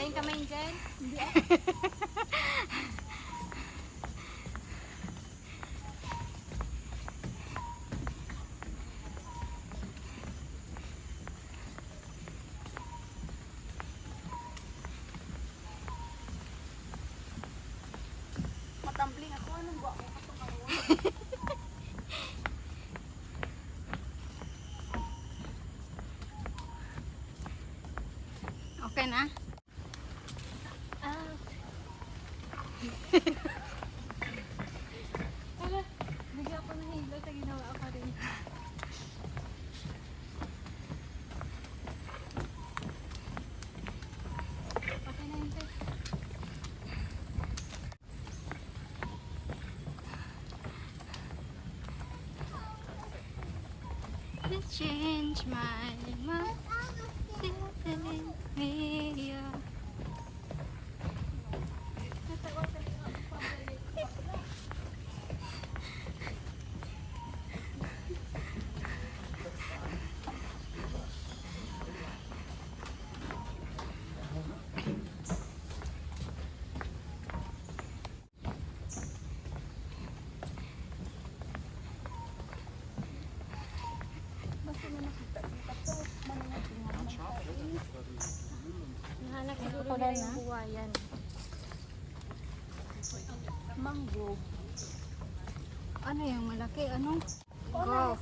Kain kamay dyan. Hindi Matambling ako. Anong buwa ko? Okay na? Bigyan ako ng hilo sa ginawa ako rin. Okay na yun, te. Let's change my mind. Nahanap siguro nila yung buwayan. Mango. Ano yung malaki? Ano? Go.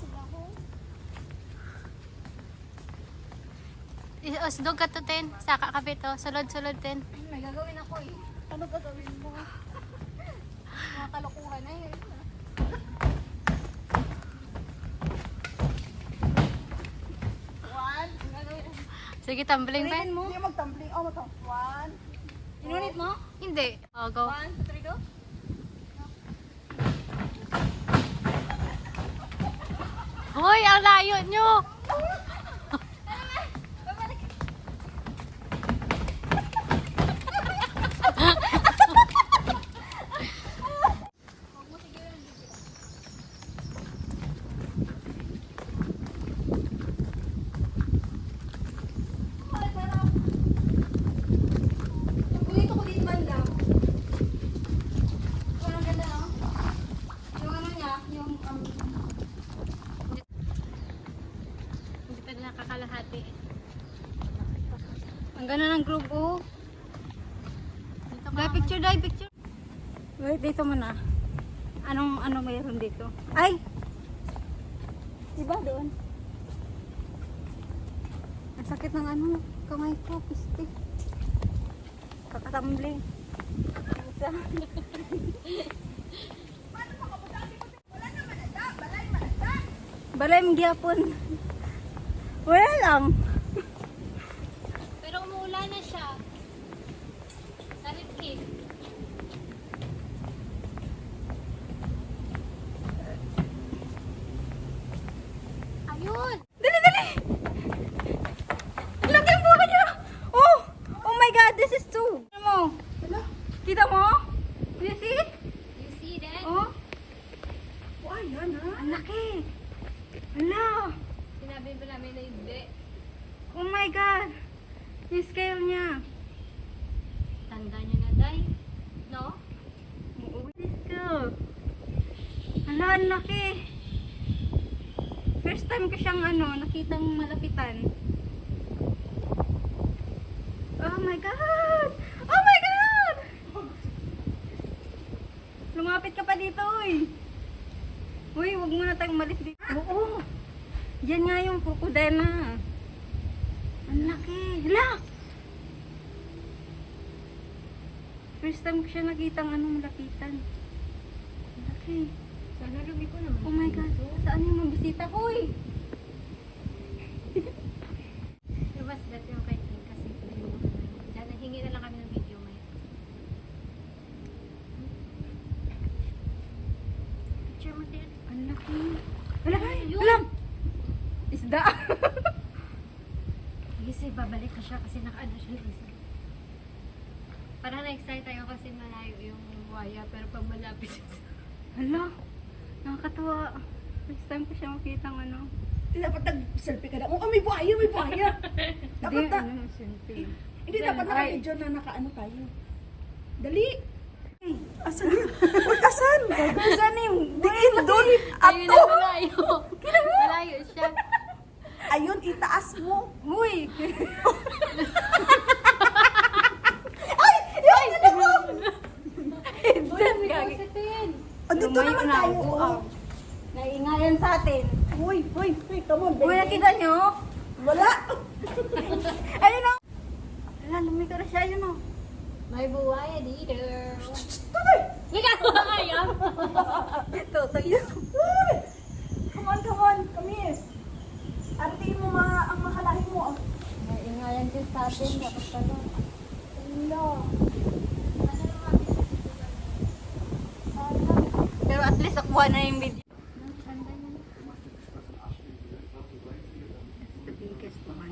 Isdog ka to, Ten. Saka kapit to. Sulod-sulod, Ten. May gagawin ako eh. Ano gagawin mo? Mga kalokohan na yun. One. Gagawin. Sige, tumbling pa. Mo? Hindi magtumbling. Oh, one. Inunit mo? Hindi. Oh, go. 1, 2, 3, go. Hoy, ang layo nyo! Dito ko dito banda. Parang ganda, no? Yung ano niya, yung Hindi pa na nakakalahati. Ang ganda ng group, oh. Dahil picture, dahil picture. Wait, dito muna. Ano mayroon dito? Ay! iba doon. Ang sakit ng ano, kamay ko, piste. Kakatambling. Isa. Balay mong gyapon. Wala lang. Pero umuulan na siya. Saripin. Ayun! Dali, dali! Laki ang buka niya! Oh! Oh my God, this is two! Ano mo? Kita mo? You see? You see that? Oh? Oh, ayan ha. Ang laki! Hala! Sinabi ba namin na hindi? Oh my God! Yung scale niya. Tanda niya na, Day. No? Oo, let's go. Hala, ang laki. First time ko siyang nakitang malapitan. Oh my God! Oh my God! Lumapit ka pa dito, uy. Uy, huwag muna tayong malis dito. Oo. Yan nga yung crocodile na. Ang laki. Hala! First time ko siya nakitang malapitan. Ang laki. Sana lumi ko naman. Oh my God. Saan yung mga bisita ko, uy? Labas dati yung kay King kasi dyan, hingi na lang kami ng video may. Picture mo din. Ang laki. Wala! Wala! Isda! Kasi babalik na siya kasi nakaano siya ng isa. Parang na-excite tayo kasi malayo yung buhaya pero pag malapit siya. Hala! Nakakatuwa. First time ko siya makita Dapat nag-selfie ka na. Oh, may buhaya, may buhaya. Dapat Hindi, na. selfie. Hindi dapat naka-video na naka-ano tayo. Dali! Asan yun? Asan? Asan yung diin doon? Ayun na Ato! malayo. Malayo siya. Ayun, itaas mo. Uy! Ay! Yung ano mo! Headset gagi. Andito naman tayo. Naiingayan sa atin. Uy, come on, baby. Uy, nakita nyo? Wala! Ayun o. Wala, lumiko na siya. Ayun o. May buwaya dito. Tuloy! Ligat mo kayo. Totoy yun. Uy! Come on, come here. Artiin mo ang mahalahin mo. Ah. Naiingayan din sa atin. Dapat pala. Hello. Pero at least nakuha na yung video.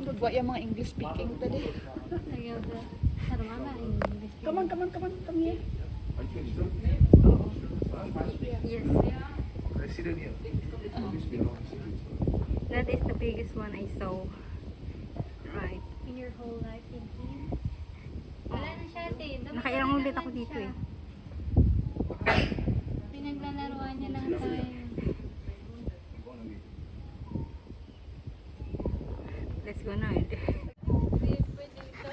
Nagwa yung mga English speaking today. Come on, come here. Yes. President here. That is the biggest one I saw. Right. In your whole life in here? Wala na siya, Tin. Nakailang ulit ako dito eh. Pinaglalaroan niya lang tayo. Let's go na. Pwede ito.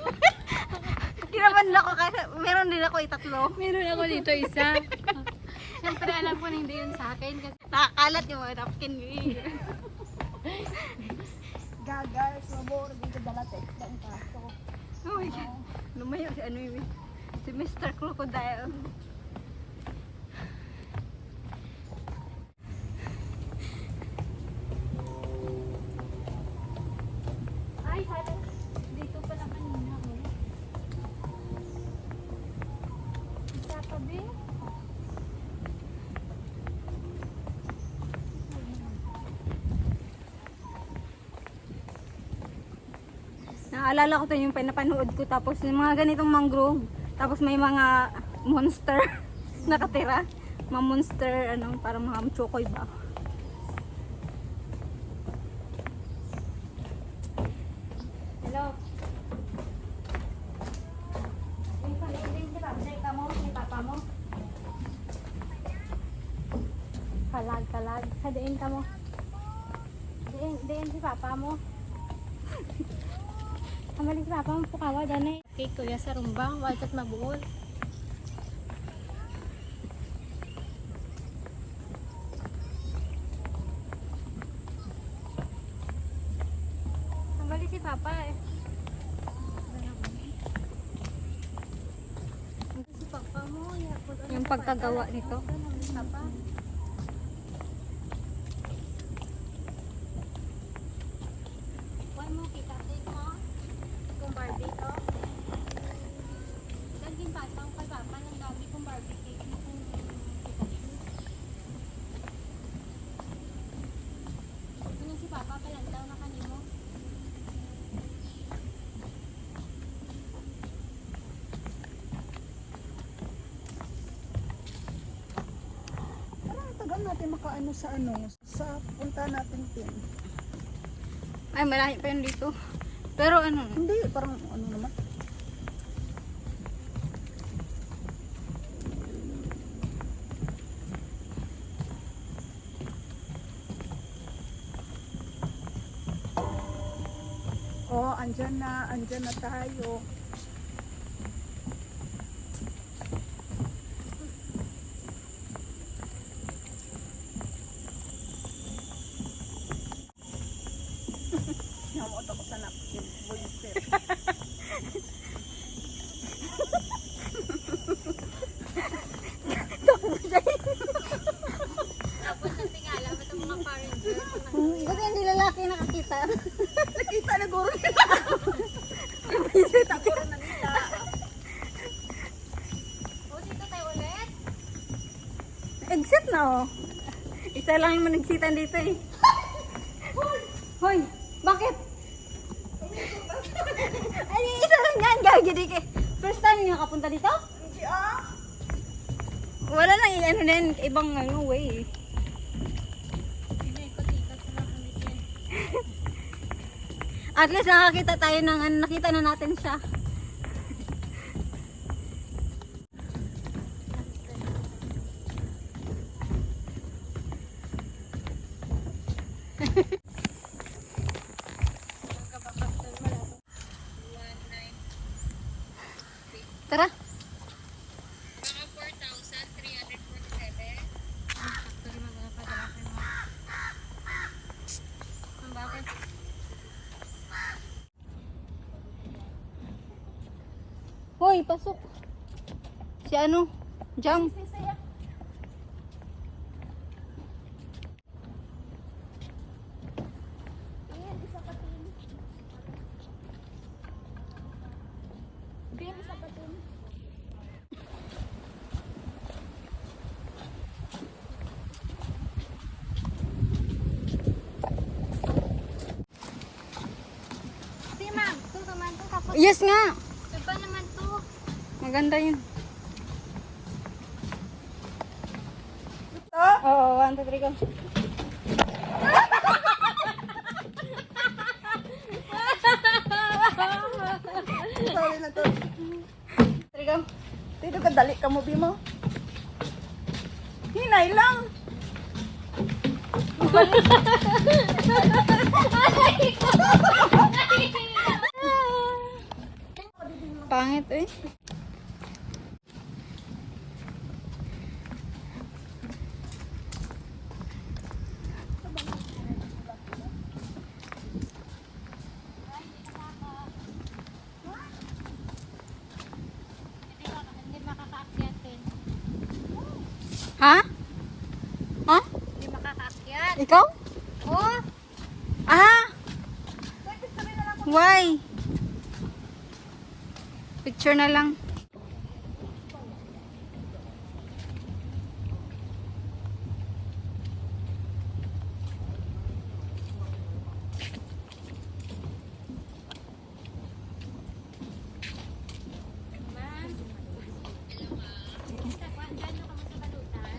Kinabahan ako kasi meron din ako itatlo. Meron ako dito isa. Siyempre alam ko na hindi yun sa akin kasi Nakakalat yung mga napkin ko eh. Gagal, sabor, dito dala text lang kaso. Oh my God. Lumayo si ano yun. Si Mr. Crocodile. ay, sana dito pala kanina ko. Sa tabi. Naalala ko to yung pinapanood ko tapos yung mga ganitong mangrove. Tapos may mga monster nakatira. Mga monster, ano, parang mga chokoy ba? Hello. Yung palitin si Papa mo, ni Papa mo. Kalag. Sa diin ka mo. Diin si Papa mo. Kamali si Papa mo pukawa danay. Kay Kuya sa rumbang, wakat mabuol. Kamali si Papa eh. Si Papa mo, Yung pagkagawa nito. Papa. Huwag mo kita take mo. Kung Barbie to. Laging patang kay Papa ng dami kong Barbie cake mo kung Pikachu. Ano si Papa palantaw na kanimo. Parang tagal natin makaano sa ano, sa punta natin tin. Ay, malayo pa yun dito. Pero ano, Hindi, parang ano naman. Oh, andyan na tayo. Namot ako sa napkin. Buisit. Tapos na tingala mo itong mga foreign girls. buti hindi lalaki nakakita. Nakita na guro nila. Buisit ako rin nanita. O, dito tayo ulit. Exit na oh. Isa lang yung managsitan dito eh. Hoy, bakit? Ay, isa lang yan, gagi di ka. First time yung nakapunta dito? Hindi ah. Wala nang ano din, ibang ano way. Ikot-ikot na lang kami din. At least nakakita tayo ng ano, nakita na natin siya. Tara. Baka 4,347. Actually, magpapadala ko yung mga... Ang bakit? Hoy, pasok. Si ano? Jam. Kasi ma'am, ito naman to. Tapos, Yes nga. iba naman to. Maganda yun. Ito? Oo, 1, 2, 3, go. Sorry na to. 3, go. Dito ka dali ka mo, Bimo. Hinay lang. Pangit eh. Hindi makakaakyat din. Ha? Ha? Hindi makakaakyat. Ikaw? Oh! Ah! Why? Picture na lang. Ma'am. Basta, kuhaan dyan nyo kamo sa balutan.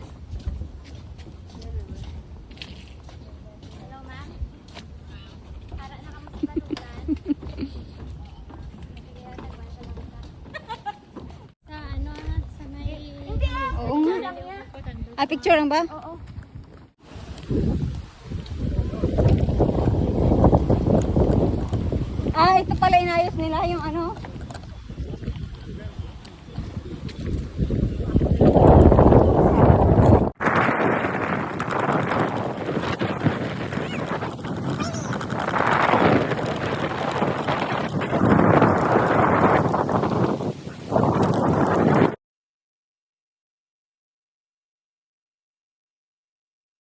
Hello, ma'am. Para na kamo sa balutan. Sige, nagkuhaan sa balutan. Sa ano, sa may... Oo nga. Ah, picture lang ba? Oo. Ah, ito pala inayos nila yung ano.